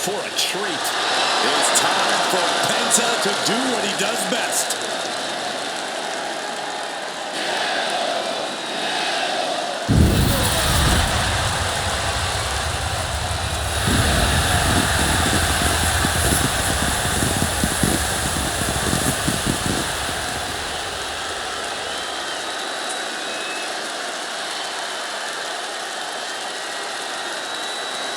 for a treat. It's time for Penta to do what he does best.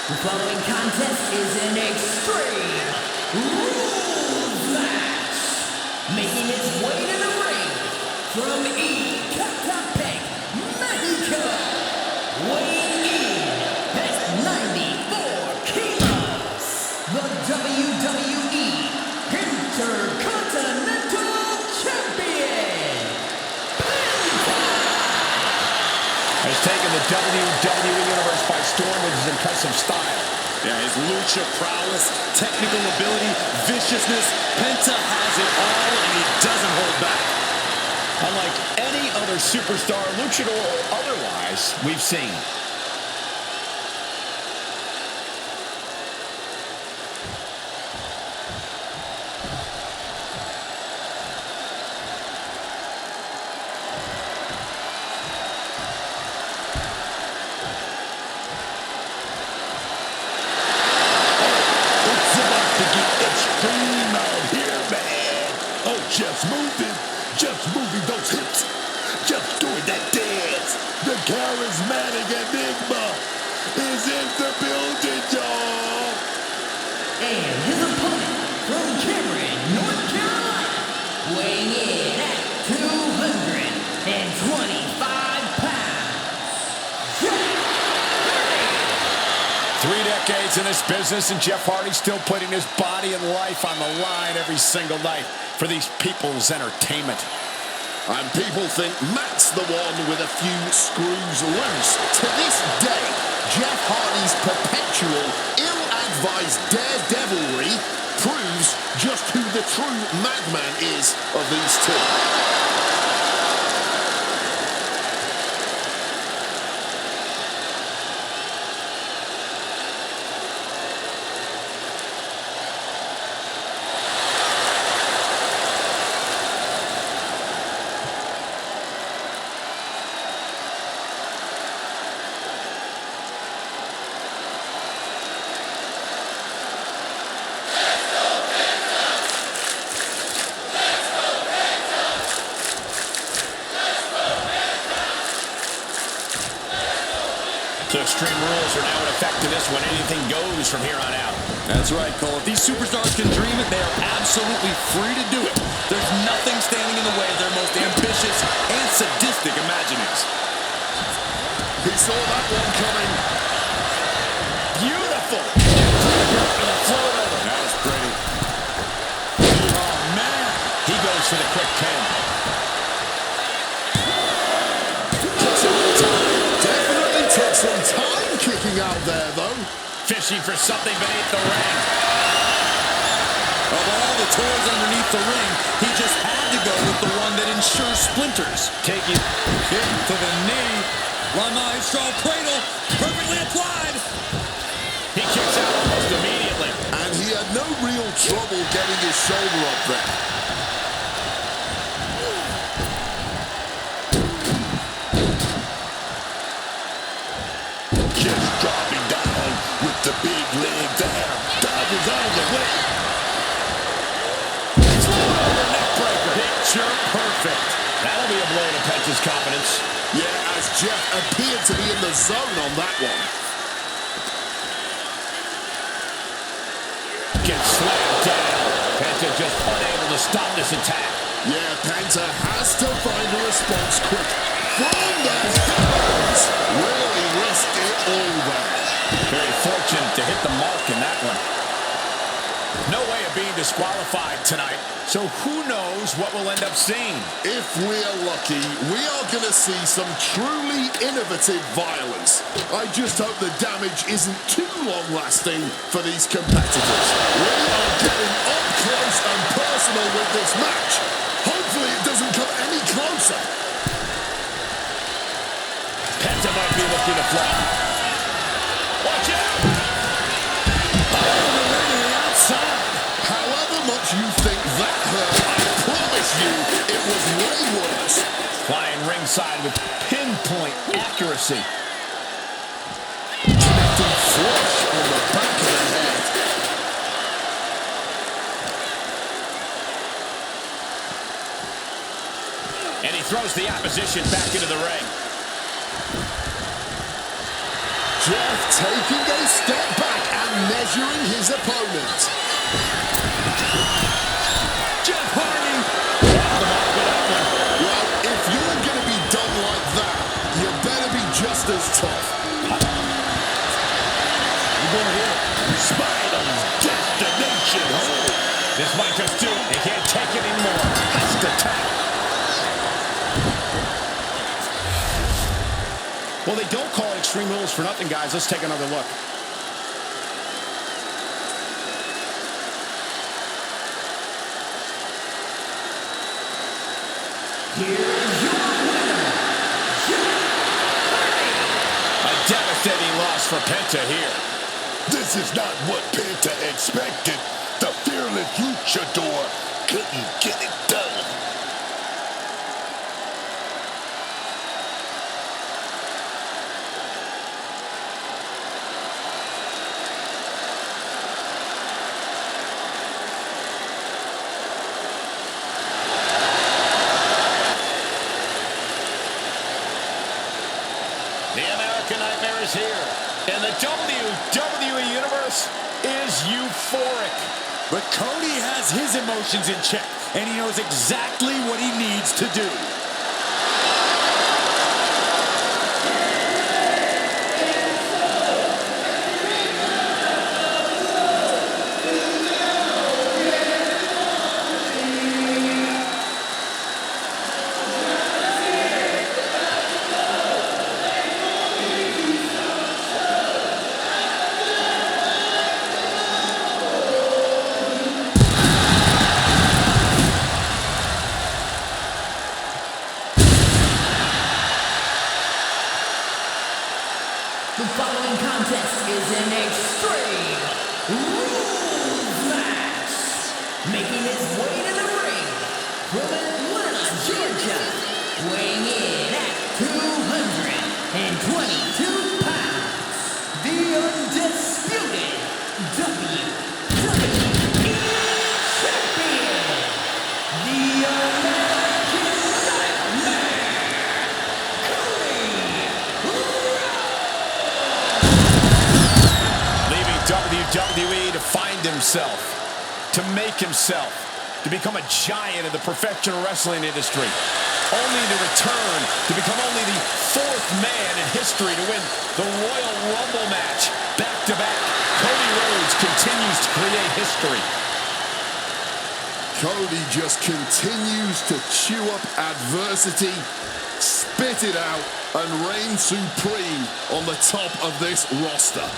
The following contest is an extreme rules match. Making its way to the ring from Ecatepec, Mexico. Weighing in at 94 kilos. The WWE Intercontinental Champion. Has taken the WWE Universe by storm with his impressive style. Yeah, his lucha prowess, technical ability, viciousness. Penta has it all, and he doesn't hold back. Unlike any other superstar, luchador or otherwise, we've seen. Just moving those hips, just doing that dance. The charismatic Enigma is in the building, y'all. And his opponent from Cameron, North Carolina, weighing in at 225 pounds, Jeff Hardy. 3 decades in this business, and Jeff Hardy still putting his body and life on the line every single night for these people's entertainment. And people think Matt's the one with a few screws loose. To this day, Jeff Hardy's perpetual, ill-advised daredevilry proves just who the true madman is of these two. So Extreme Rules are now in effect to this one. Anything goes from here on out. That's right, Cole. If these superstars can dream it, they are absolutely free to do it. There's nothing standing in the way of their most ambitious and sadistic imaginings. He saw that one coming. Beautiful. That was pretty. Oh, man. He goes for the quick pin. Took some time kicking out there, though. Fishing for something beneath the ring. Of all the toys underneath the ring, he just had to go with the one that ensures splinters. Taking Kick to the knee. La Maestro cradle, perfectly applied. He kicks out almost immediately. And he had no real trouble getting his shoulder up there. Just dropping down with the big leg there. Divers out of the way. Neck breaker. Picture perfect. That'll be a blow to Penta's confidence. Yeah, as Jeff appeared to be in the zone on that one. Gets slammed down. Penta just unable to stop this attack. Yeah, Penta has to find a response quick. From the heavens. Really risked it all there. Very fortunate to hit the mark in that one. No way of being disqualified tonight, so who knows what we'll end up seeing. If we're lucky, we are going to see some truly innovative violence. I just hope the damage isn't too long-lasting for these competitors. We are getting up close and personal with this match. Hopefully it doesn't come any closer. Penta might be looking to fly. Watch out! Oh, outside with pinpoint accuracy. Connecting flush on the back of the head. And he throws the opposition back into the ring. Jeff taking a step back and measuring his opponent. Jeff Hardy. Off the mark with that one. Well, if you're going to be done like that, you better be just as tough. We're going here. Spinal destination. Oh. This might just do it. They can't take it anymore. Has to tap. Well, they don't call it Extreme Rules for nothing, guys. Let's take another look. Here's your winner, Jeff Hardy. A devastating loss for Penta here. This is not what Penta expected. The fearless luchador couldn't get it done. The American Nightmare is here, and the WWE Universe is euphoric. But Cody has his emotions in check, and he knows exactly what he needs to do. The following contest is an Extreme Rules match. Making his way to the ring from Atlanta, Georgia, weighing in at 222 pounds, the undisputed WWE Champion, the American Nightmare, Cody WWE to find himself, to make himself, to become a giant in the professional wrestling industry, only to return to become only the fourth man in history to win the Royal Rumble match back-to-back. Cody Rhodes continues to create history. Cody just continues to chew up adversity, spit it out, and reign supreme on the top of this roster.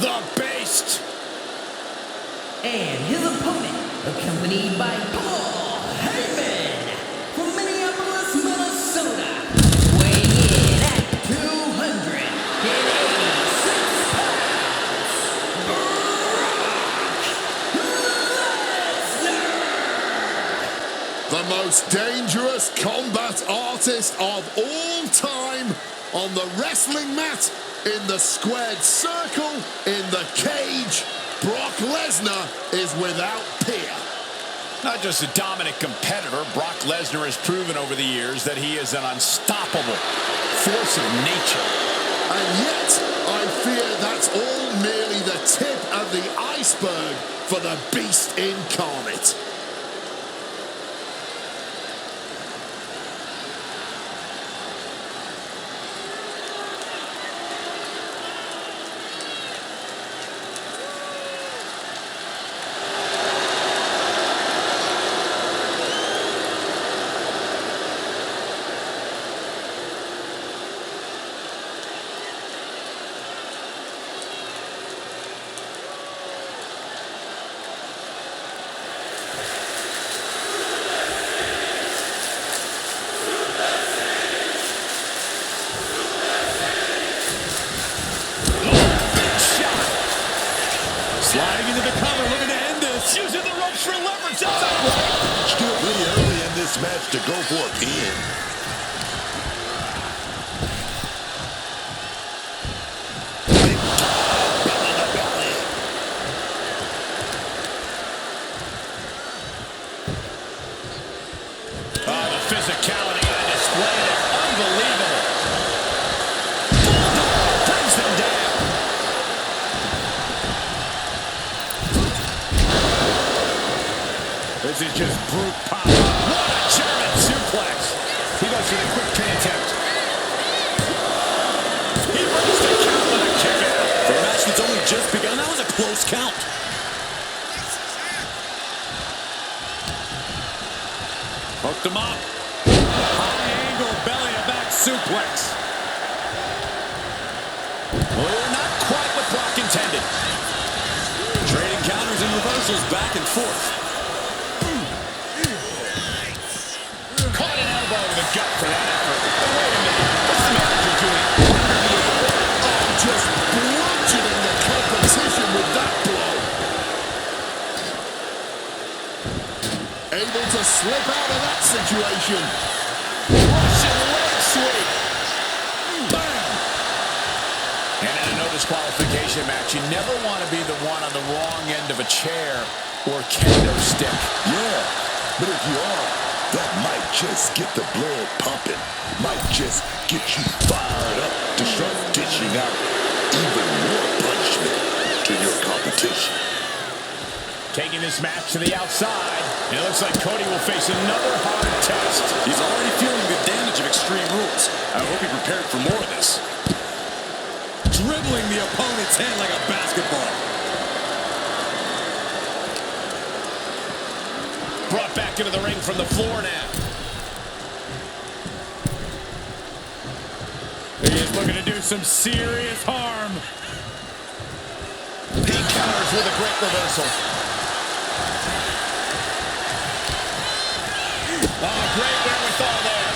The Beast. and his opponent, accompanied by Paul Heyman from Minneapolis, Minnesota, weighing in at 286 pounds, Brock Lesnar. The most dangerous combat artist of all time on the wrestling mat, in the squared circle, in the cage. Brock Lesnar is without peer. Not just a dominant competitor, Brock Lesnar has proven over the years that he is an unstoppable force of nature. And yet, I fear that's all merely the tip of the iceberg for the Beast incarnate. this match to go for a pin. Oh, the physicality on display there. Unbelievable. Brings them down. This is just brute power. What a German suplex. He goes for the quick pin attempt. He brings the count with a kick out. For a match that's only just begun, that was a close count. Hooked him up. High angle belly-to-back suplex. Well, not quite what Brock intended. Trading counters and reversals back and forth. Caught an elbow to the gut for that effort. But wait a minute. What's the manager doing? Oh, just bludgeoning the competition with that blow. Able to slip out of that situation. Russian leg sweep. Bam. And in a no disqualification match, you never want to be the one on the wrong end of a chair or kendo stick. Yeah, but if you are, that might just get the blood pumping. Might just get you fired up to start dishing out even more punishment to your competition. Taking this match to the outside. And it looks like Cody will face another hard test. He's already feeling the damage of Extreme Rules. I hope he prepared for more of this. Dribbling the opponent's hand like a basketball. Brought back into the ring from the floor now. He is looking to do some serious harm. He counters with a great reversal. Oh, great wherewithal there.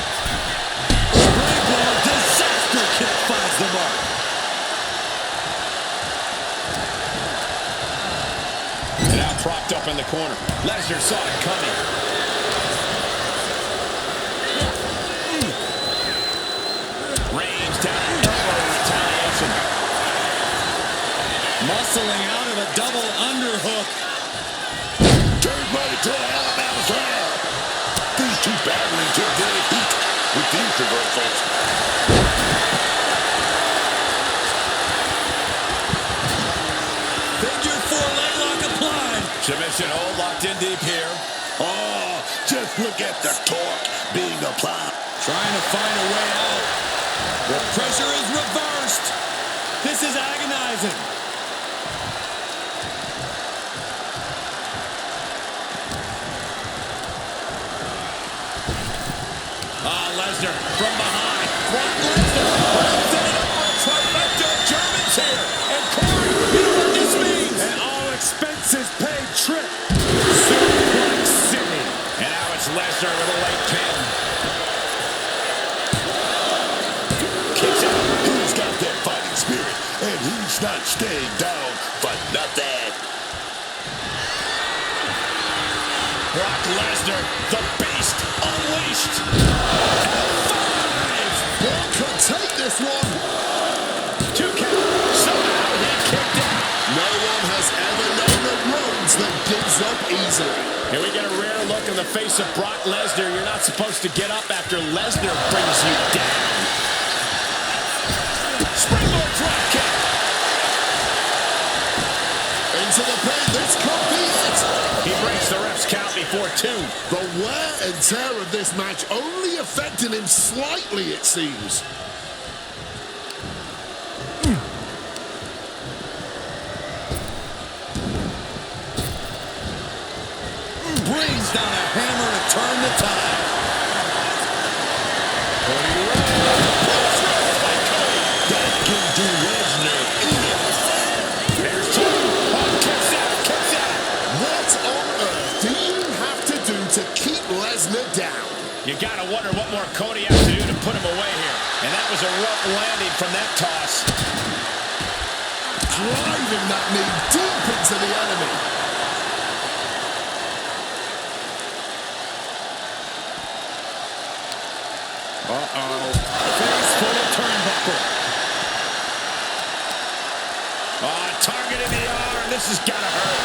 Springboard disaster kick finds the mark. Now propped up in the corner. Lesnar saw it coming. Reigns down an elbow retaliation. Muscling out of a double underhook. Everybody to the Alabama slam. These two battling to their heat with these reversals. Figure four leg lock applied. Submission hold locked in deep here. Oh, just look at the torque being applied. Trying to find a way out. The pressure is reversed. This is agonizing. Lesnar from behind. Brock Lesnar setting up for a trifecta of Germans here. And Corey, you know what this means. An all-expenses paid trip. Suplex City. And now it's Lesnar with a late pin. Kicks out. He's got that fighting spirit, and he's not staying down for nothing. Brock Lesnar, the beast unleashed. Brock could take this one. 2 count. Somehow he kicked out. No one has ever known the roads that gives up easily. Here we get a rare look in the face of Brock Lesnar. You're not supposed to get up after Lesnar brings you down. Springboard drop kick. Into the pin, this could be it. He breaks the ref's count before 2. The wear and tear of this match only affecting him slightly, it seems. Brings down a hammer to turn the tide. Cody Rhodes. That can do Lesnar in. There's 2. Oh, kicks out. What on earth do you have to do to keep Lesnar down? You gotta wonder what more Cody has to do to put him away here. And that was a rough landing from that toss. Driving that knee deep into the enemy. Uh-oh. Face full of turnbuckle. Target in the arm. This has got to hurt.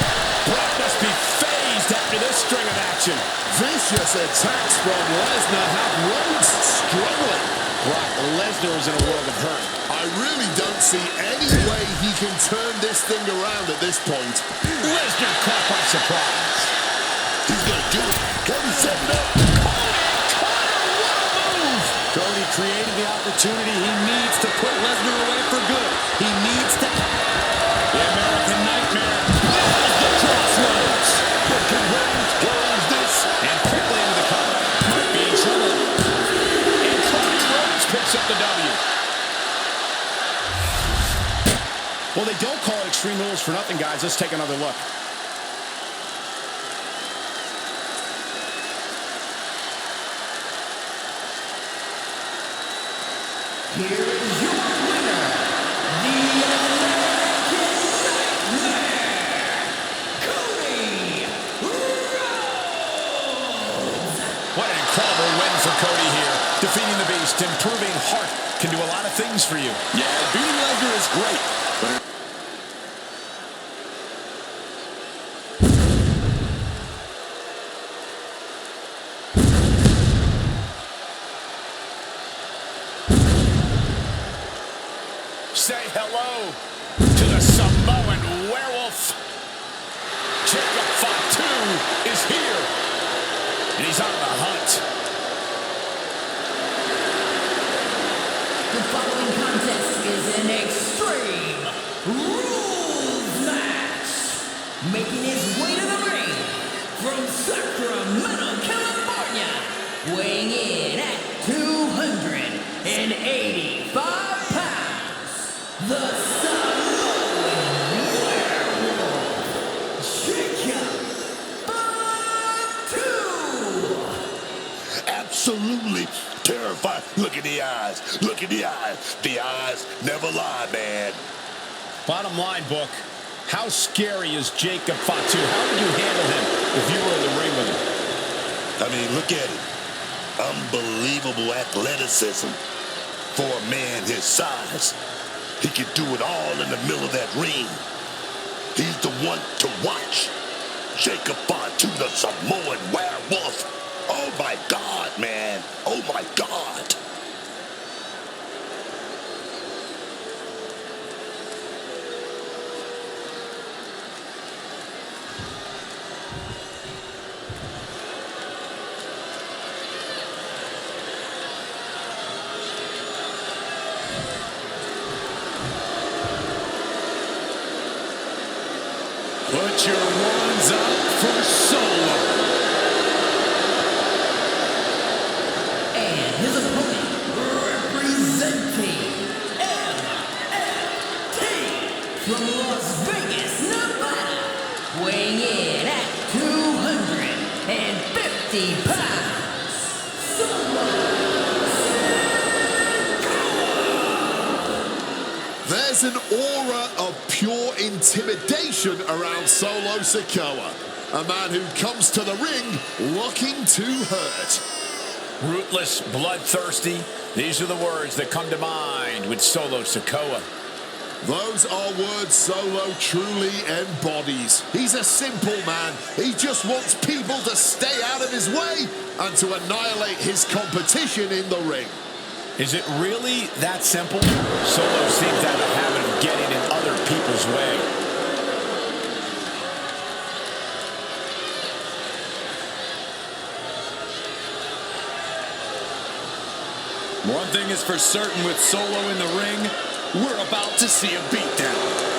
Brock must be phased after this string of action. Vicious attacks from Lesnar have Rhodes struggling. Brock Lesnar is in a world of hurt. I really don't see any way he can turn this thing around at this point. Lesnar caught by surprise. He's going to do it. Cody set it up. Cody created the opportunity. He needs to put Lesnar away for good. He needs to... The American Nightmare. There's the crossroads. But can Rhodes close this? And quickly into the cover. Might be in trouble. And Cody Rhodes picks up the W. Well, they don't call it Extreme Rules for nothing, guys. Let's take another look. Here is your winner, the American Nightmare, Cody Rhodes. What an incredible win for Cody here. Defeating the Beast, improving heart can do a lot of things for you. Yeah, beating Lesnar is great, but... Say hello to the Samoan werewolf. Jacob Fatu is here, and he's on the hunt. The following contest is an Extreme Rules match. Making his way to the ring from Sacramento, California, weighing in at 285 pounds, the Samoan werewolf, Jacob Fatu. Absolutely terrified. Look at the eyes. Look at the eyes. The eyes never lie, man. Bottom line, Book. How scary is Jacob Fatu? How would you handle him if you were in the ring with him? I mean, look at him. Unbelievable athleticism for a man his size. He can do it all in the middle of that ring. He's the one to watch. Jacob Fatu, the Samoan werewolf. Oh, my God, man. Oh, my God. Put your ones up for Solo. And his opponent, representing MFT from Las Vegas, Nevada, weighing in at 250 pounds, Solo Sikoa. There's an aura of pure intimidation around Solo Sikoa, a man who comes to the ring looking to hurt. Ruthless, bloodthirsty. These are the words that come to mind with Solo Sikoa. Those are words Solo truly embodies. He's a simple man. He just wants people to stay out of his way and to annihilate his competition in the ring. Is it really that simple? Solo seems to have a habit of getting in other people's way. One thing is for certain with Solo in the ring, we're about to see a beatdown.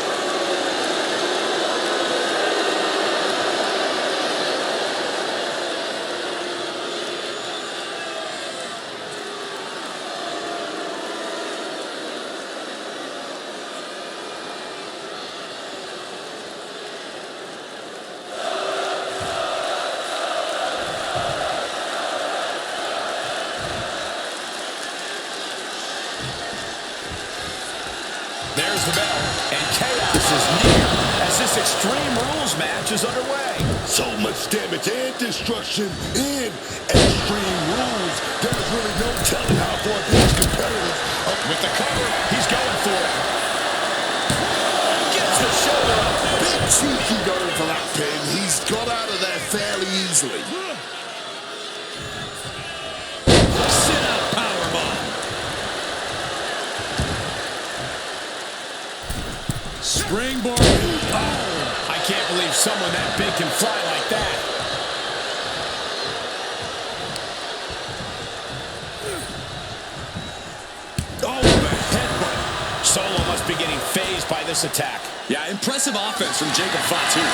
There's the bell, and chaos is near as this Extreme Rules match is underway. So much damage and destruction in Extreme Rules. There's really no telling how Springboard. Oh! I can't believe someone that big can fly like that. Oh, the headbutt. Solo must be getting phased by this attack. Yeah, impressive offense from Jacob Fatu.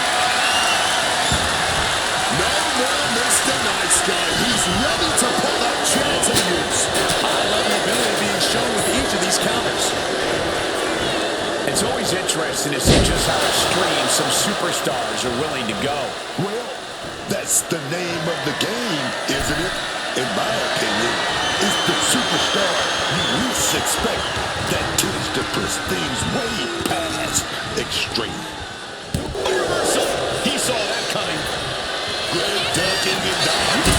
No more Mr. Nice Guy. He's ready to put that chair to use. High-level ability being shown with each of these counters. It's always interesting to see just how extreme some superstars are willing to go. Well, that's the name of the game, isn't it? In my opinion, it's the superstar you least expect that tends to push things way past extreme. Reversal. He saw that coming. Great ducking and diving.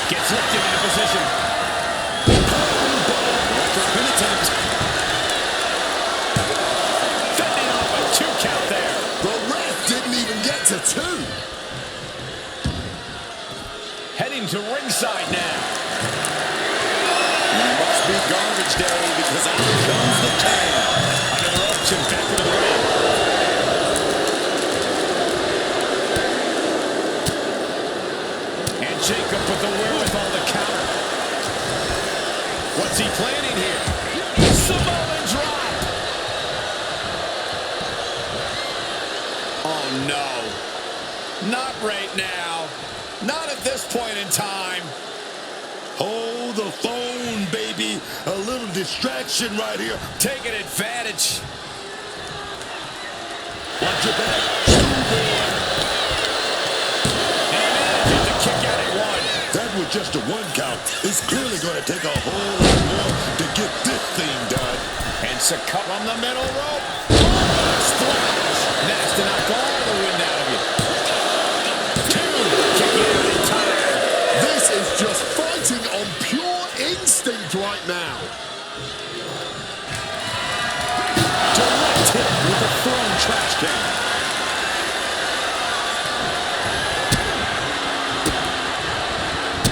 Gets lifted into position. Pin attempt. Fending off a 2 count there. The ref didn't even get to 2. Heading to ringside now. Must be garbage day because out comes the can. Under the ropes and back into the ring. And Jacob with the wherewithal to counter. What's he planning here? Samoan drop. Oh no. Not right now. Not at this point in time. Hold the phone, baby. A little distraction right here. Taking advantage. Watch your back. Schoolboy. And he manages to kick out at 1. That was just a 1 count. It's clearly going to take a whole lot more to get this thing done. And succumb on the middle rope. Oh, splash. That's to knock all the wind out of you. 2. Kicking out in time. This is just fighting on pure instinct right now. Direct hit with a thrown trash can.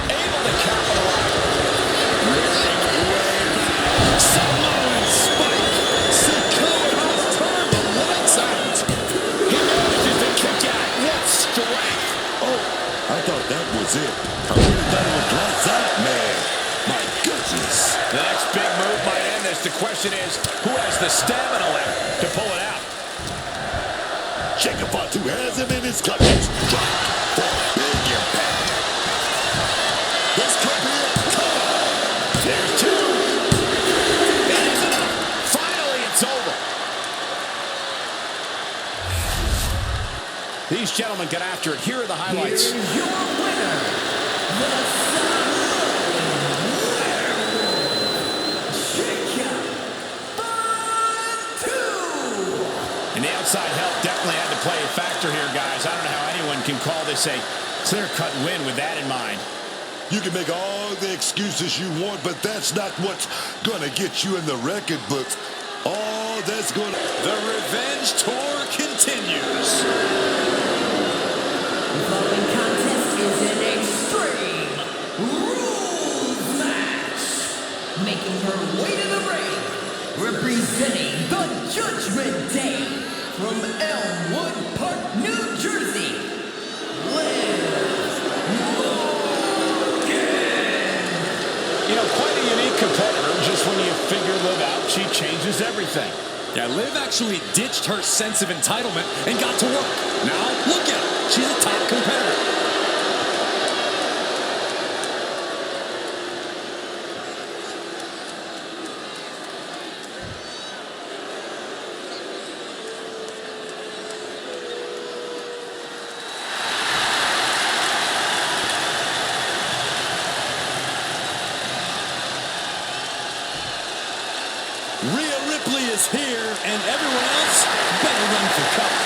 Able to capitalize. Samoan spike. Sikoa has turned the lights out. He manages to kick out. What strength. Oh, I thought that was it. I really thought it was lights out, man. My goodness. The next big move might end this. The question is, who has the stamina left to pull it out? Jacob Fatu has him in his clutches. Drop for a big impact. This could be it. There's 2. It is enough. Finally, it's over. These gentlemen get after it. Here are the highlights. Here's your winner, the And the outside help definitely had to play a factor here, guys. I don't know how anyone can call this a clear-cut win with that in mind. You can make all the excuses you want, but that's not what's going to get you in the record books. All that's going to... The revenge tour continues. The following contest is an Extreme Rules match. Making her way to the ring, representing the Judgment Day from Elmwood Park, New Jersey, Liv Morgan. You know, quite a unique competitor. Just when you figure Liv out, she changes everything. Yeah, Liv actually ditched her sense of entitlement and got to work. Now, look at her. She's a top competitor. Rhea Ripley is here, and everyone else better run for cover.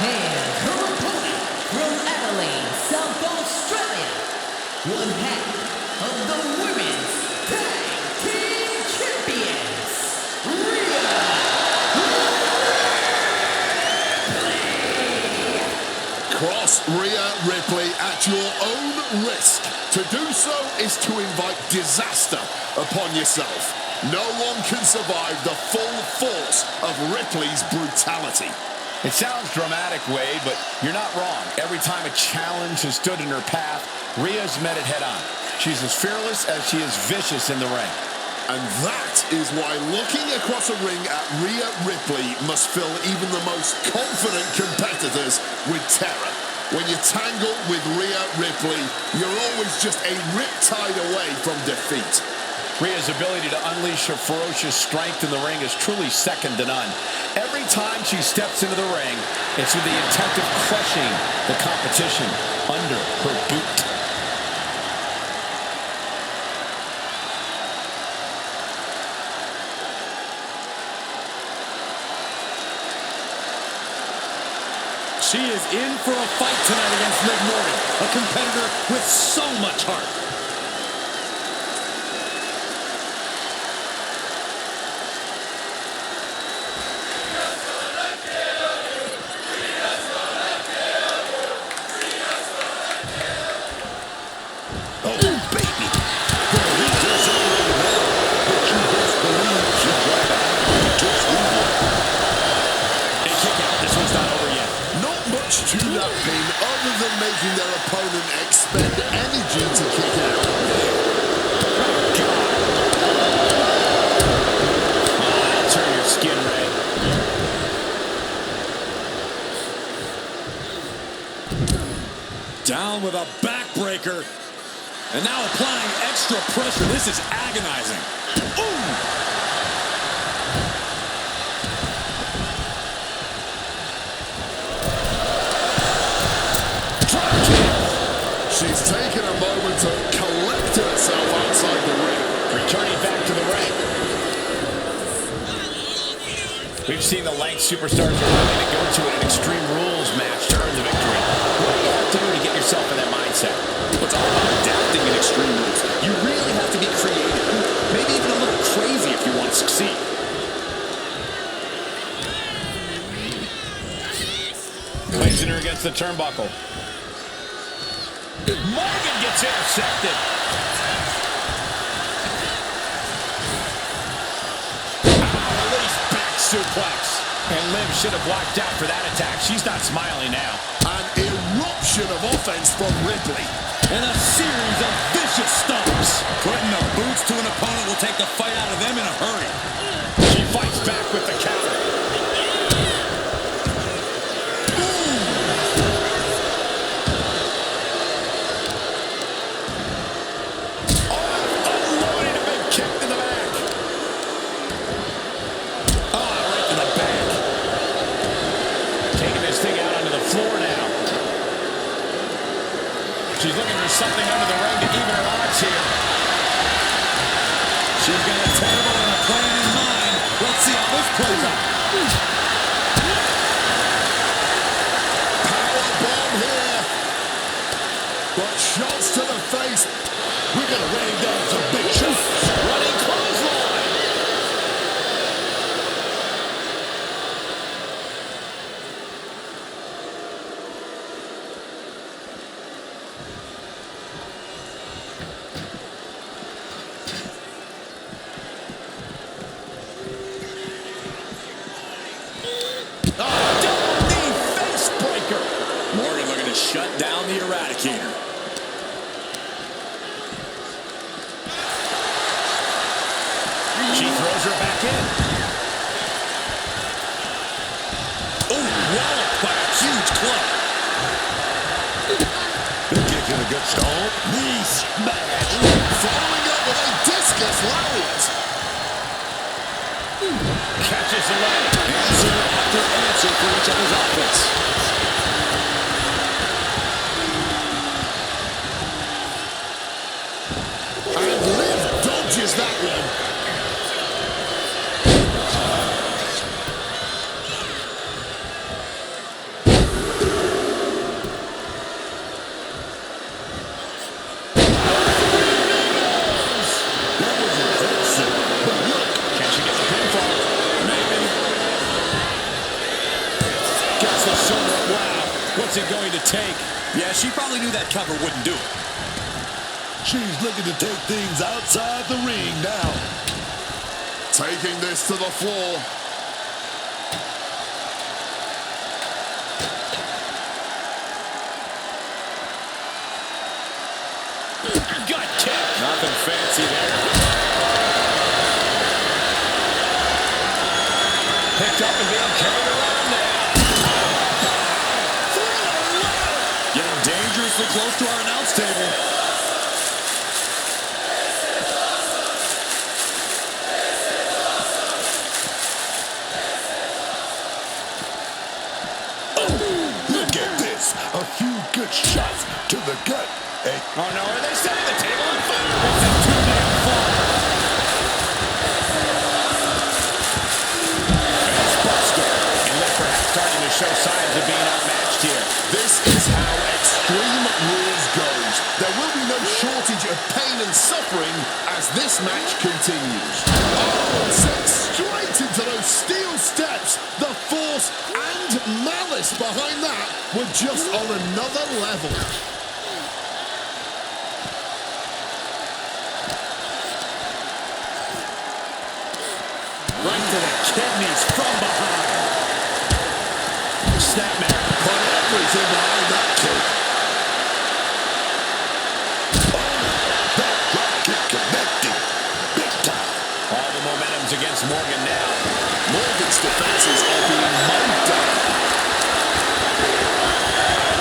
And her opponent from Adelaide, South Australia, one half of the Women's Tag Team Champions, Rhea Ripley. risk. To do so is to invite disaster upon yourself. No one can survive the full force of Ripley's brutality. It sounds dramatic, Wade, but you're not wrong. Every time a challenge has stood in her path, Rhea's met it head-on. She's as fearless as she is vicious in the ring. And that is why looking across a ring at Rhea Ripley must fill even the most confident competitors with terror. When you tangle with Rhea Ripley, you're always just a riptide away from defeat. Rhea's ability to unleash her ferocious strength in the ring is truly second to none. Every time she steps into the ring, it's with the intent of crushing the competition under her boot. She is in for a fight tonight against Liv Morgan, a competitor with so much heart. To that pin, other than making their opponent expend energy to kick out. That'll turn your skin red. Down with a backbreaker. And now applying extra pressure. This is agonizing. Ooh! She's taken a moment to collect herself outside the ring. Returning back to the ring. We've seen the lengths superstars are willing to go to in an Extreme Rules match to earn the victory. What do you have to do to get yourself in that mindset? It's all about adapting in Extreme Rules. You really have to be creative. Maybe even a little crazy if you want to succeed. Placing her against the turnbuckle. Morgan gets intercepted. Release back suplex. And Liv should have blocked out for that attack. She's not smiling now. An eruption of offense from Ripley. And a series of vicious stomps. Putting the boots to an opponent will take the fight out of them in a hurry. She fights back with the counter. She's looking for something under the ring to even her odds here. She's got a table and a plan in mind. Let's see how this plays out. Powerbomb here. But shots to the face. We're going to rain down some big shots. Running clothesline. Shut down the Eradicator. She throws her back in. Oh, walloped by a huge club. Kick in a good stone. Knee smash. Following up with a discus lariat. Catches the leg. Answer after answer for each other's offense. And Liv dodges that one. Can she get the pinfall? Maybe. Gets the shoulder. Wow. What's it going to take? Yeah, she probably knew that cover wouldn't do it. She's looking to take things outside the ring now. Taking this to the floor. Gut kick. Nothing fancy there. Picked up and being carried around now. Getting dangerously close to our announce table. Look at this. A few good shots to the gut. And Oh no, are they setting the table on fire? This is too damn far. Facebuster. And look, perhaps starting to show signs of being outmatched here. This is how Extreme Rules goes. There will be no shortage of pain and suffering as this match continues. Oh, sent straight into those steel steps. The force and malice behind that were just on another level. Right to the kidneys from behind. Snapmare. Put everything behind that kick. that drop kick connected. Big time. All the momentum's against Morgan now. Morgan's defenses are being mowed down.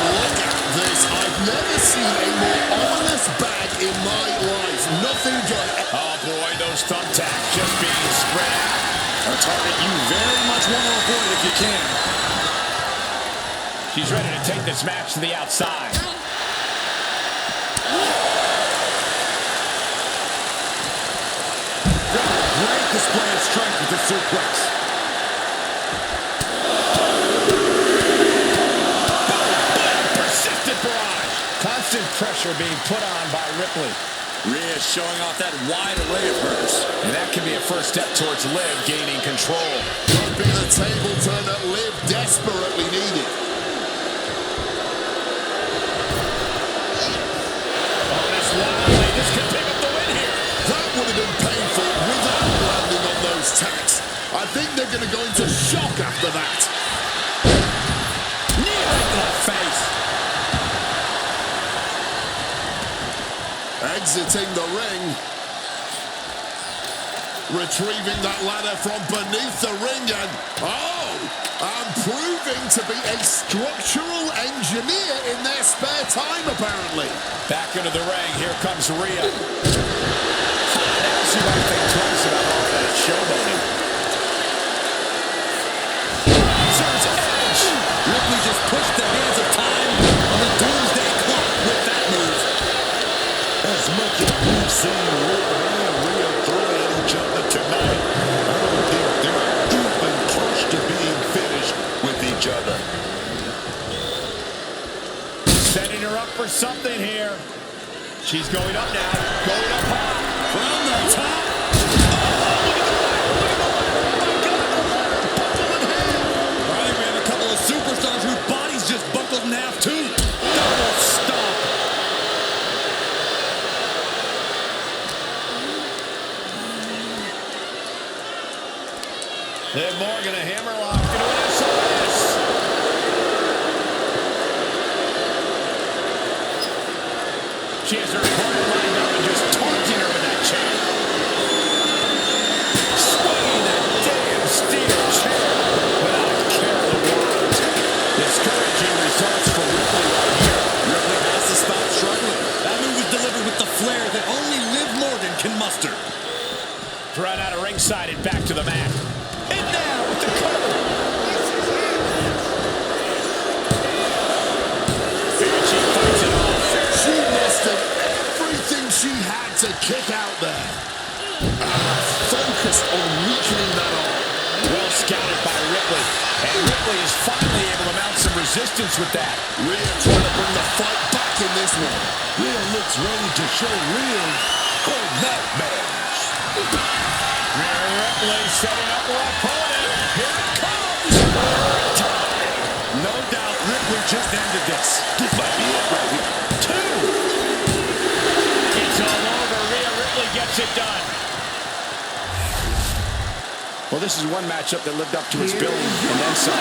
Look at this. I've never seen a more ominous bag in my life. Nothing good. Oh boy, those thumbtacks just being spread out. A target you very much want to avoid if you can. She's ready to take this match to the outside. Great display of strength with the suplex. Persistent barrage. Constant pressure being put on by Ripley. Rhea showing off that wide array of hers. And that can be a first step towards Liv gaining control. Could be the table turn that Liv desperately needed. Oh, this wildly. This could pick up the win here. That would have been painful without landing on those tacks. I think they're going to go into shock after that. Knee right to the face. Exiting the ring. Retrieving that ladder from beneath the ring and, and proving to be a structural engineer in their spare time, apparently. Back into the ring. Here comes Rhea. Now she might think twice about all that showboating. Serves edge. Ripley just pushed the hands of time on the doomsday clock with that move. As much as we've seen Liv and Rhea throw at each other tonight, I don't think they're even close to being finished with each other. Setting her up for something here. She's going up now. Going up high. From the top. I think we have a couple of superstars whose bodies just buckled in half too. Double stop. Liv Morgan, a hammerlock into an SOS. She has her opponent lined up and just taunting her with that chair. Swinging that damn steel chair without a care in the world. Discouraging results for Ripley right here. Ripley has to stop struggling. That move was delivered with the flair that only Liv Morgan can muster. Thrown out of ringside and back to the mat. And now with the cover. And she fights it off. She mustered everything she had to kick out there. Focused on weakening that arm. Well scouted by Ripley. And Ripley is finally able to mount some resistance with that. Rhea trying to bring the fight back in this one. Rhea looks ready to show real nightmares. Ripley setting up her opponent. Here it comes. No doubt Ripley just ended this. This might be it right here. Two. It's Well, this is one matchup that lived up to its billing and then some.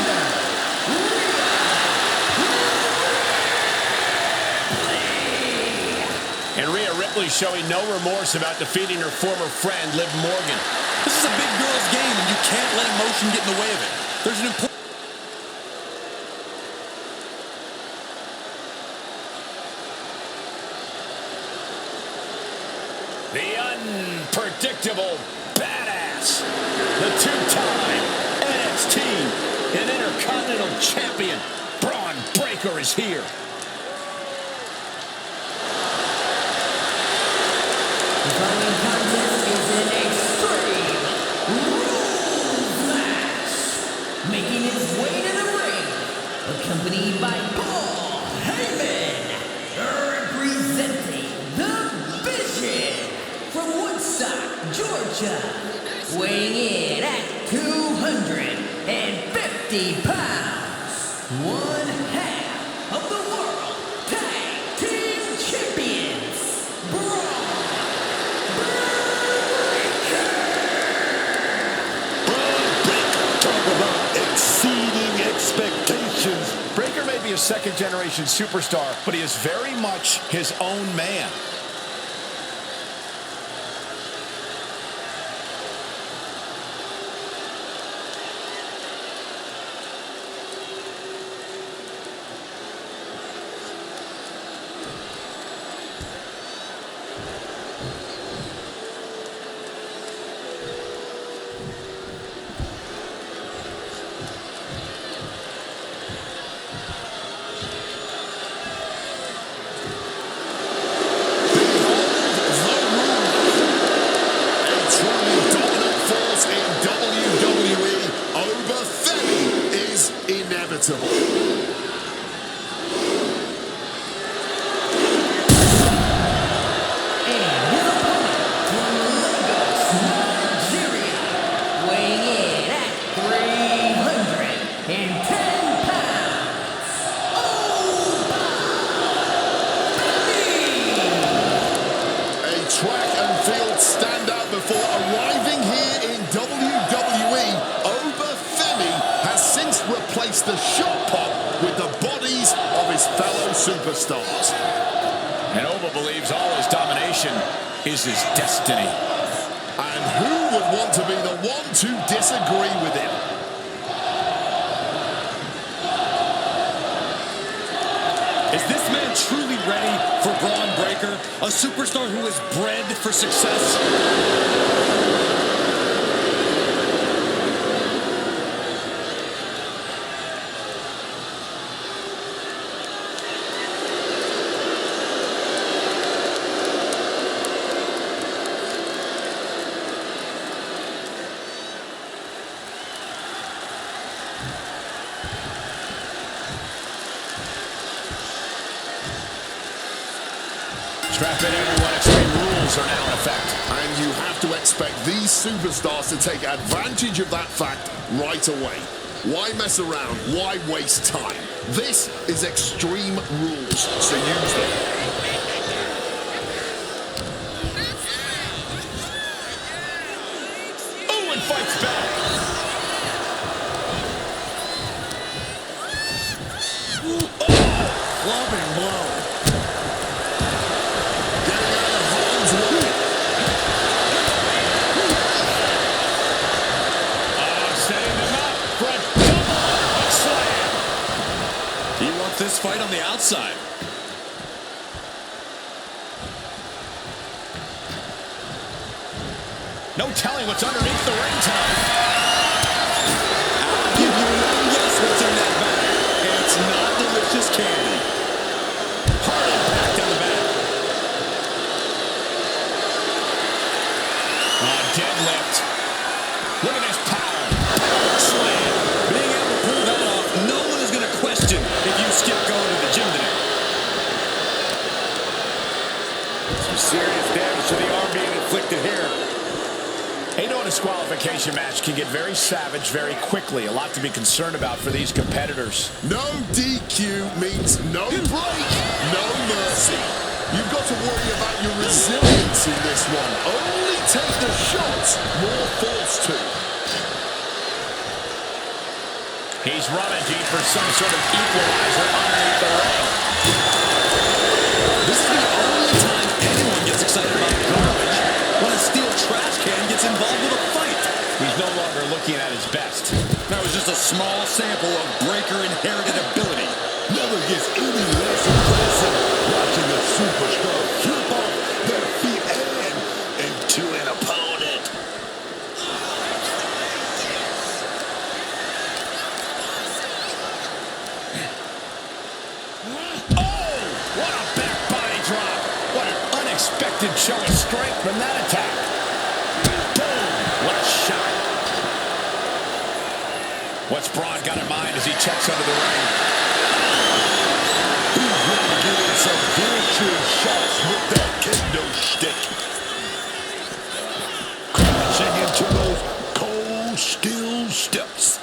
And Rhea Ripley showing no remorse about defeating her former friend, Liv Morgan. This is a big girl's game, and you can't let emotion get in the way of it. There's an important... The unpredictable badass, the two-time NXT and Intercontinental Champion, Braun Breaker is here. The following contest is an extreme rules match. Making its way to the ring, accompanied by Paul Heyman, representing the Vision from Woodstock, Georgia, weighing in at 250 pounds, one half of the World Tag Team Champions, Braun Breaker. Talk about exceeding expectations. Breaker may be a second-generation superstar, but he is very much his own man. The shot pop with the bodies of his fellow superstars. And Ova believes all his domination is his destiny. And who would want to be the one to disagree with him? Is this man truly ready for Braun Breaker? A superstar who is bred for success? Strap in, everyone. Extreme rules are now in effect. And you have to expect these superstars to take advantage of that fact right away. Why mess around? Why waste time? This is Extreme Rules, so use them. Oh, and fights back. Clubbing blow. This fight on the outside. No telling what's underneath the ring tonight. I'll give you one guess what's in that bag. It's not delicious candy. Hard impact on the back. Deadlift. Look at this power. Power slam. Being able to pull that off, no one is going to question if you skip going to the gym today. Some serious damage to the arm being inflicted here. You know, a disqualification match can get very savage very quickly. A lot to be concerned about for these competitors. No DQ means no break, no mercy. You've got to worry about your resilience in this one. Only take the shots more forced to. He's rummaging for some sort of equalizer underneath the ring. This is the only time anyone gets excited about garbage, when a steel trash can gets involved with a fight. He's no longer looking at his best. That was just a small sample of Breaker inherited ability. Never gets any less impressive watching a superstar flip off their feet and into an opponent. Oh, what a back body drop. What an unexpected show of strength from that attack. Boom, what a shot. What's Braun got in mind as he checks under the ring? He's ready to get in some vicious shots with that kendo stick. Crashing into those cold steel steps.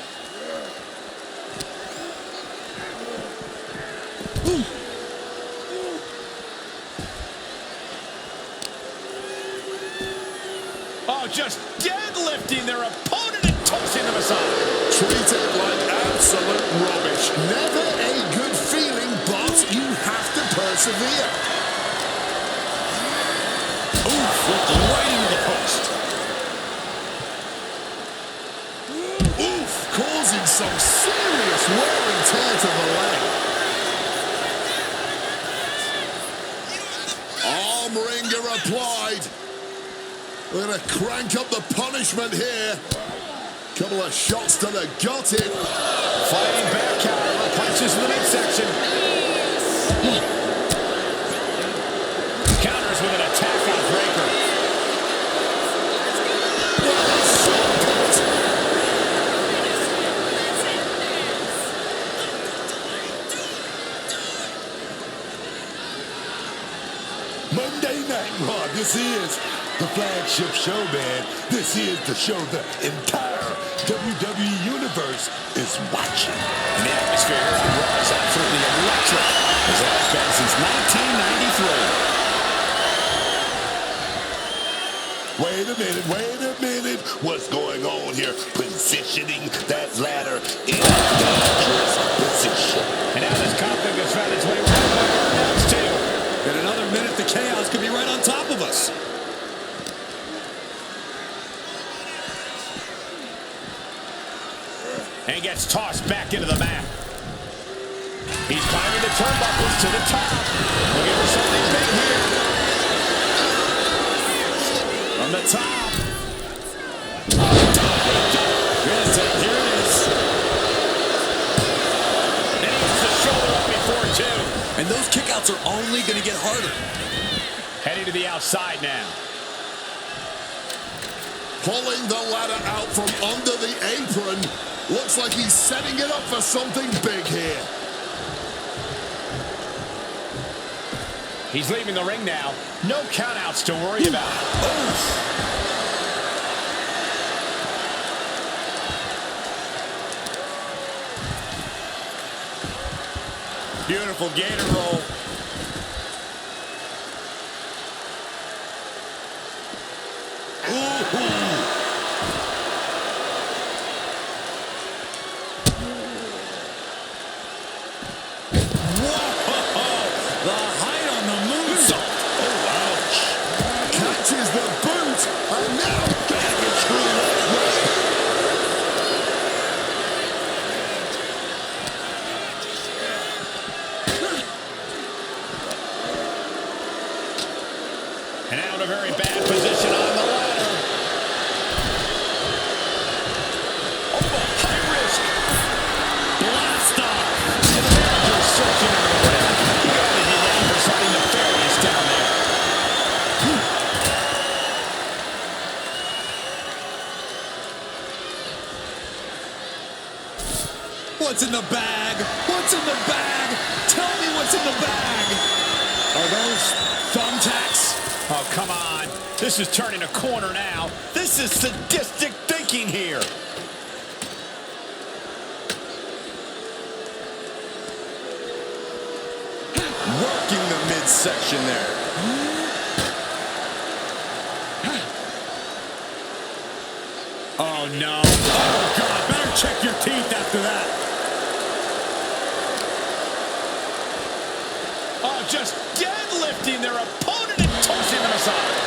Oh, just deadlifting their opponent and tossing them aside. Treated like absolute rubbish. Never a good feeling, but you have to persevere. Oof, looked right into the post. Oof, causing some serious wear and tear to the leg. Arm wringer applied. We're going to crank up the punishment here. Couple of shots to the gut in. Fighting back counter, punches in the midsection. Counters with an attack on Breaker. Monday Night Raw, this is the flagship show, man. This is the show the entire WWE Universe is watching. And the atmosphere here on Raw is absolutely electric, as it has been since 1993. Wait a minute. What's going on here? Positioning that ladder in a dangerous position. And now this conflict has found its way right where it wants to. In another minute, the chaos could be right on top of us. And gets tossed back into the mat. He's climbing the turnbuckles to the top. Looking for something big here. From the top. Here it is. And he gets the shoulder up before two. And those kickouts are only going to get harder. Heading to the outside now. Pulling the ladder out from under the apron. Looks like he's setting it up for something big here. He's leaving the ring now. No countouts to worry about. Beautiful gator roll. And out of a very bad position on the ladder. Oh, high risk. Blast off. And the manager is searching over the ring. You gotta be ready for something nefarious down there. What's in the bag? What's in the bag? Tell me what's in the bag. Are those thumbtacks? Oh, come on. This is turning a corner now. This is sadistic thinking here. Working the midsection there. Oh, no. Oh, God. Better check your teeth after that. just deadlifting their opponent and tossing them aside.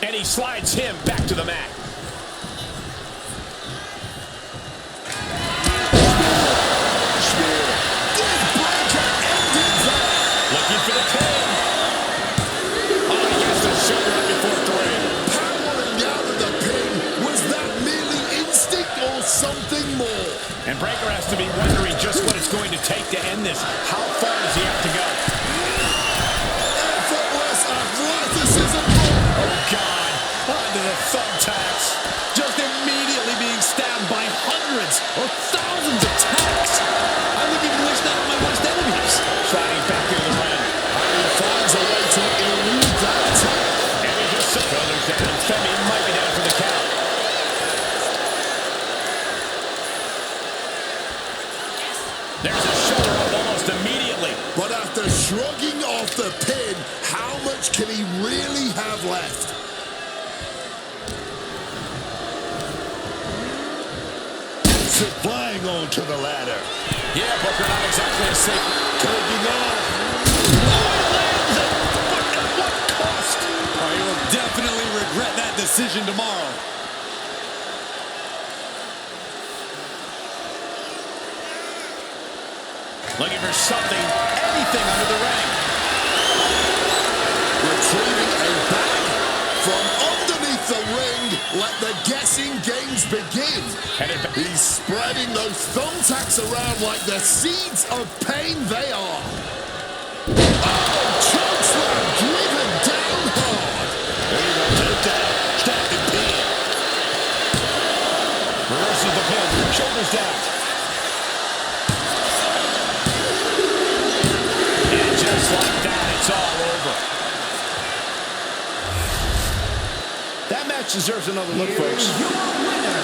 And he slides him back to the mat. Looking for the pin. Oh, he gets the shoulder up before three. Powering out of the pin. Was that merely instinct or something more? And Breakker has to be wondering just what it's going to take to end this. How far does he have to go? Effortless athleticism. Oh, God. Onto the thumbtacks. Just immediately being stabbed by hundreds or thousands of tacks. I wouldn't even wish that on my worst enemies. Sliding back into the ring. He finds a way to elude that attack. And he just shoulders down. Femi might be down for the count. There's a shoulder up almost immediately. But after shrugging off the pin, how much can he really have left? Flying onto the ladder. Yeah, Booker, not exactly a safe. Taking off. At what cost? Oh, he will definitely regret that decision tomorrow. Looking for something, anything under the ring. Retrieving a bag from underneath the ring. Let the guessing games begin. He's spreading those thumbtacks around like the seeds of pain they are. Oh, chokeslam driven down hard. There you go. Take that. Standing pin. Reverses the pin, shoulders down. And just like that, it's all over. That match deserves another look, folks. Your winner,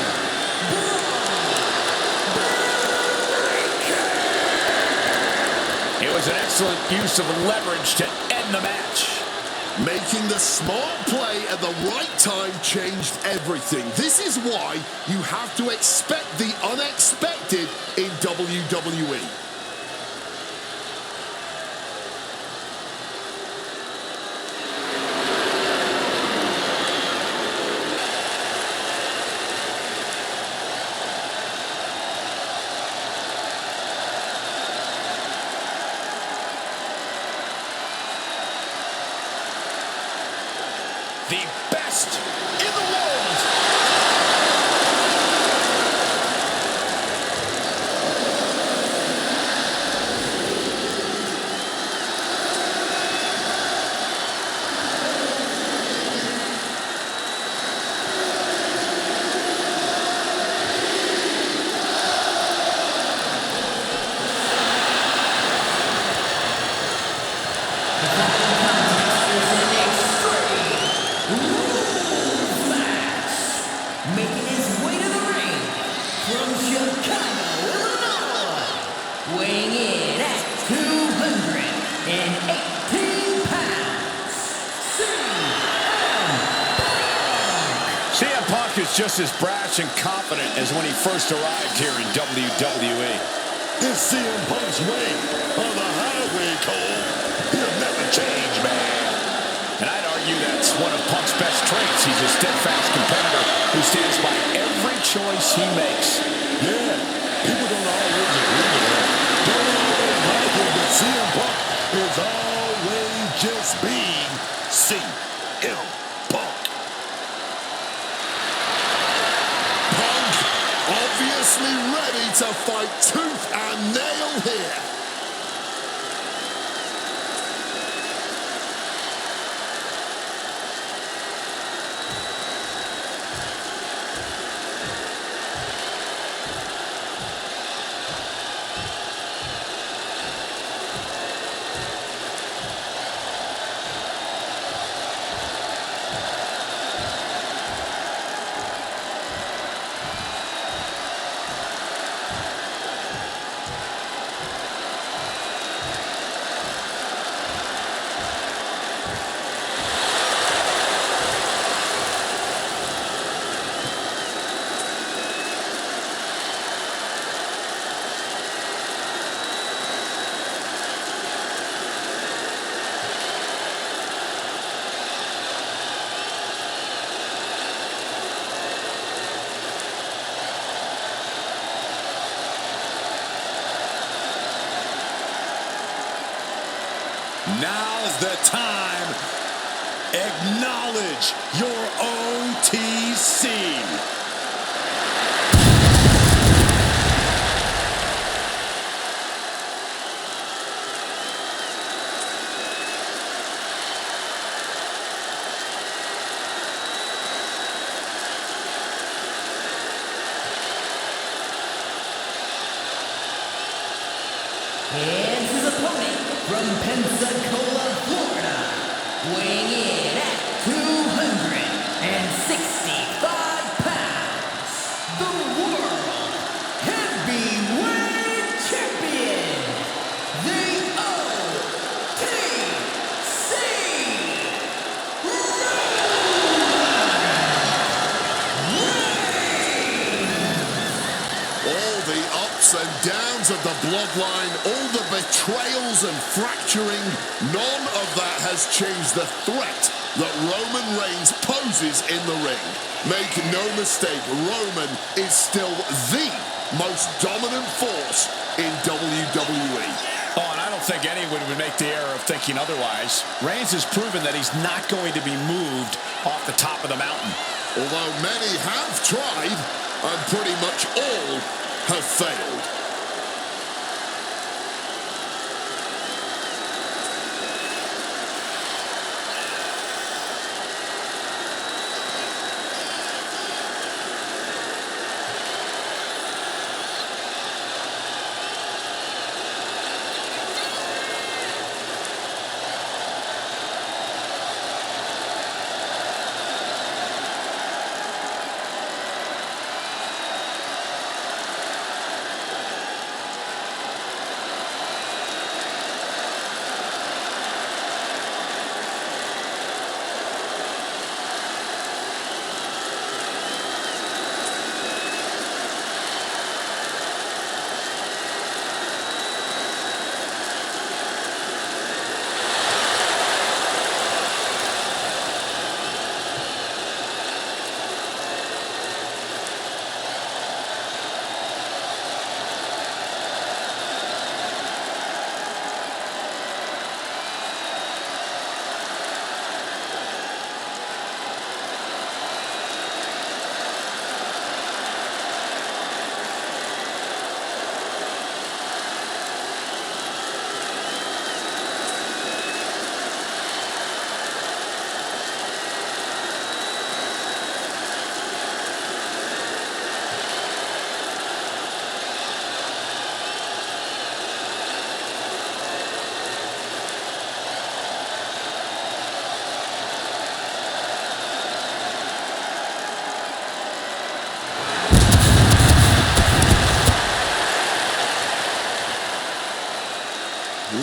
It was an excellent use of leverage to end the match. Making the smart play at the right time changed everything. This is why you have to expect the unexpected in WWE. The best in the world. making his way to the ring from Chicago, Illinois, weighing in at 218 pounds, CM Punk is just as brash and confident as when he first arrived here in WWE. It's CM Punk's way on the highway, Cole. He'll never change, man. And I'd argue that's one of Punk's best traits. He's a steadfast competitor who stands by every choice he makes. Yeah, people don't always agree with him. Don't always like him, but CM Punk is always just being CM Punk. Punk obviously ready to fight tooth and nail here. Now's the time. Acknowledge your OTC. And his opponent from Pensacola, Florida, weighing in at 265 pounds, the World Heavyweight Champion, the All the ups and downs of the bloodline, all the betrayals and fracturing, none of that has changed the threat that Roman Reigns poses in the ring. Make no mistake, Roman is still the most dominant force in WWE. Oh, and I don't think anyone would make the error of thinking otherwise. Reigns has proven that he's not going to be moved off the top of the mountain. Although many have tried, and pretty much all have failed.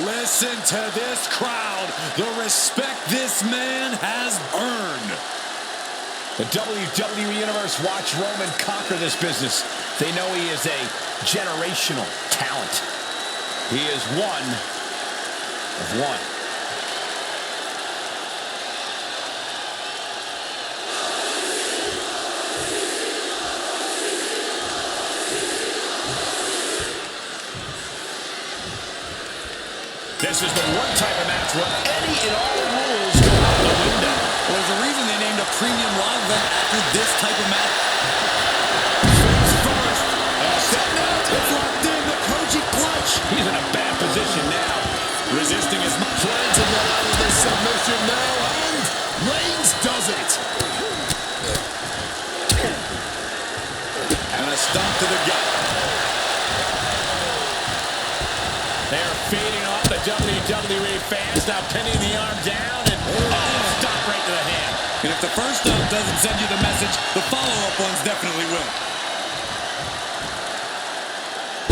Listen to this crowd, the respect this man has earned. The WWE Universe watched Roman conquer this business. They know he is a generational talent. He is one of one. This is the one type of match where any and all rules go out the window. Well, there's a reason they named a premium live event after this type of match. First, setting up. It's locked in, the Koji clutch. He's in a bad position now. Resisting as much. Trying to get out of this submission now, and Reigns does it. And a stomp to the gut. They're feeding off the WWE fans, now pinning the arm down, and stop right to the hand. And if the first stomp doesn't send you the message, the follow-up ones definitely will.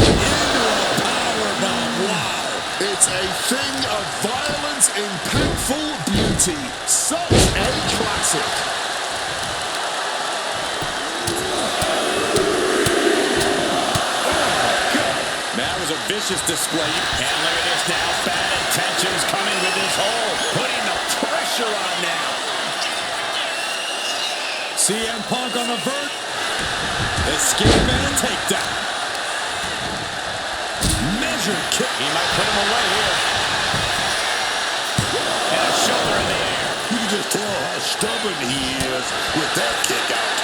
Into a powerbomb, wow. It's a thing of violence, impactful beauty. Such a classic. That was a vicious display. And look at this now. Bad intentions coming with this hole. Putting the pressure on now. CM Punk on the vert. Escape and a takedown. Measured kick. He might put him away here. stubborn he is with that kick out.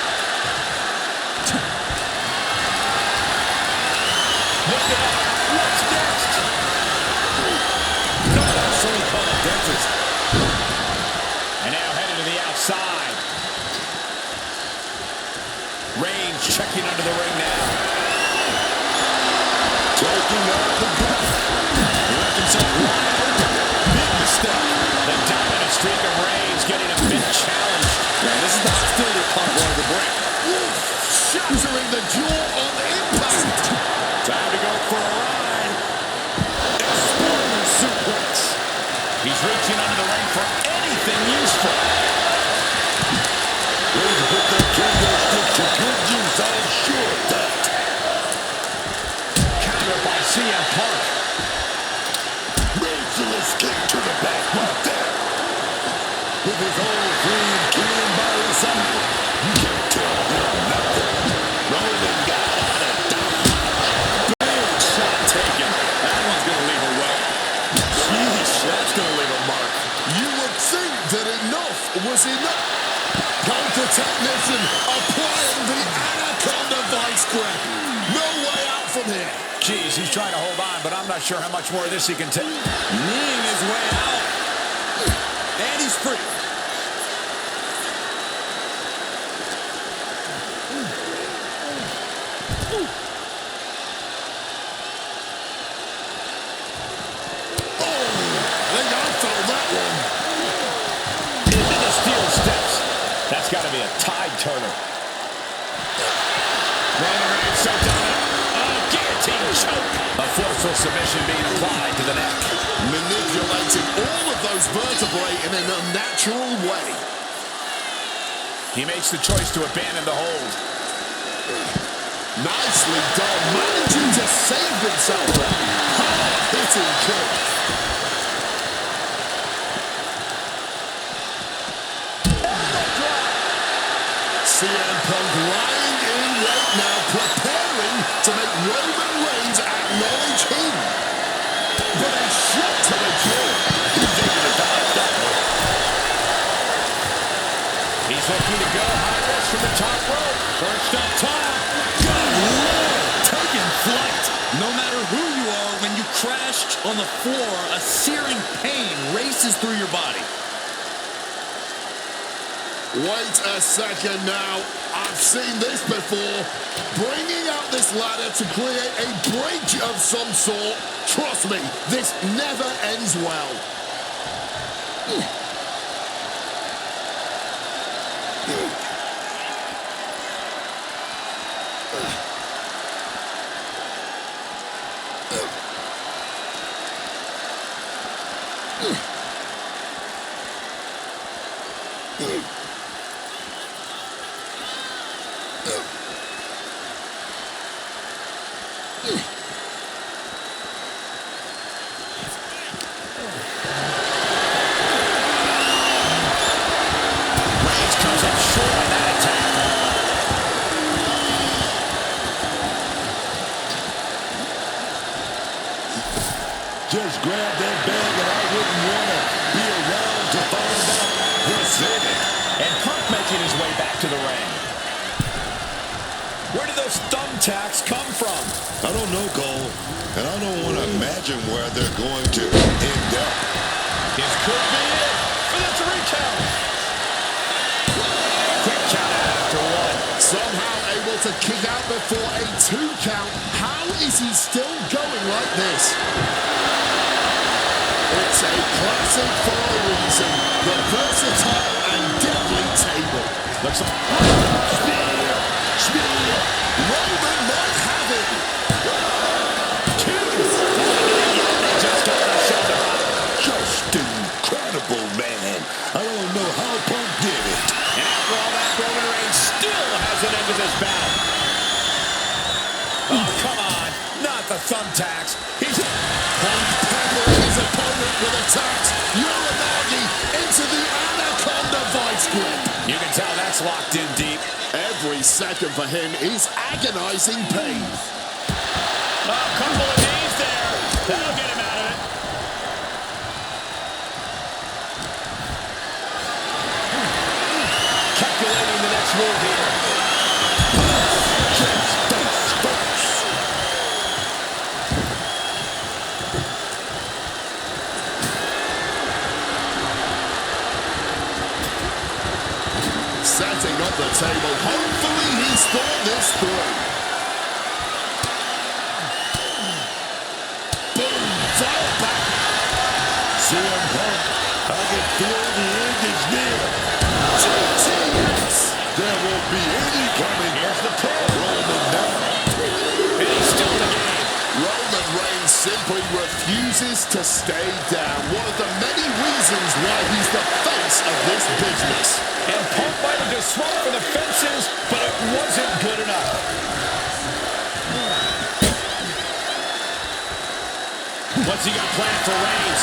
Look at that. What's next? So-called dentist. And now headed to the outside. Reigns checking under the ring now. Taking out the gun. Left himself wide open. Big mistake. The dominant streak of Reigns getting a big challenge. Man, this is the hostility Punk wanted to bring. Shattering the jaw on impact. Time to go for a ride. Exploding suplex. He's reaching under the ring for anything useful. Reigns put that kendo stick to good use. I'm sure of that. Counter by CM Punk. Merciless kick to the back right there. With his old friend Ken by his side. You can't tell him nothing. Roman got out of dodge. Big shot taken. That one's going to leave a well. Sheesh, That's going to leave a mark. You would think that enough was enough. Counter technician applying the Anaconda Vice Grip. No way out from here. Jeez, he's trying to hold on, but I'm not sure how much more of this he can take. Kneeing his way out. And he's free. Into the steel steps. That's got to be a tide turner. Roman Reigns so dominant. Oh, guillotine choke. A forceful submission being applied to the neck. Manipulating all of those vertebrae in an unnatural way. He makes the choice to abandon the hold. Nicely done. Managing to save himself. Hard-hitting kick. CM Punk lying in wait now, preparing to make Roman Reigns acknowledge him. But a shot to the jaw. He's taking a dive that one. He's looking to go high risk from the top rope. First up top. Good Lord, taking flight. No matter who you are, when you crash on the floor, a searing pain races through your body. Wait a second now. I've seen this before. Bringing out this ladder to create a bridge of some sort. Trust me, this never ends well. Reigns comes up short on that attack. Just grab that bag and I wouldn't want to be around to find out what's in it. And Punk making his way back to the ring. Where did those thumbtacks come from? I don't know, Cole, and I don't want to imagine where they're going to end up. This could be it for the 3 count. Quick count after 1. Somehow able to kick out before a 2 count. How is he still going like this? It's a classic for a reason. The versatile and deadly table. Looks like Spear. Roman might have it. 2. They just got the shoulder up. Just incredible, man. I don't know how Punk did it. And after all that, Roman Reigns still hasn't ended this battle. Oh, come on. Not the thumbtacks. He's... Punk peppering his opponent with attacks. Uranagi into the Anaconda Vice Grip. You can tell that's locked in deep. Every second for him is agonizing pain. A couple of knees there. That'll get him out of it. fire back. CM Punk, I can feel the end is near. GTS. There won't be any coming. Here's the pin. Roman now. And he's still in the game. Roman Reigns simply refuses to stay down. One of the many reasons why he's the face of this business. And Punk might have just swung for the fences, but it wasn't good enough. What's he got planned for Reigns?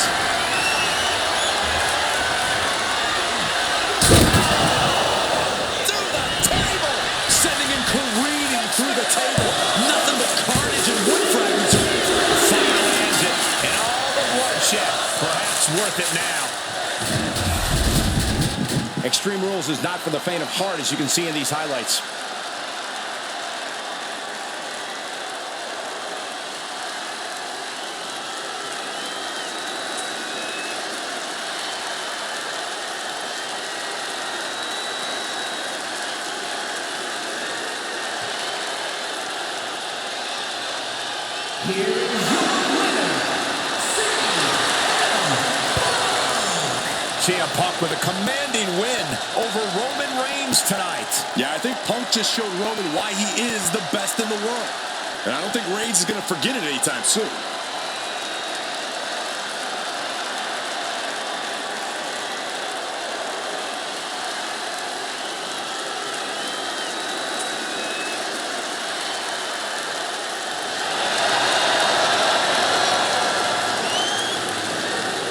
Through the table, sending him careening through the table. Nothing but carnage and wood fragments. Finally ends it, and all the bloodshed, perhaps worth it now. Extreme Rules is not for the faint of heart, as you can see in these highlights. Here is your winner, CM Punk with a commanding win over Roman Reigns tonight. Yeah, I think Punk just showed Roman why he is the best in the world. And I don't think Reigns is going to forget it anytime soon.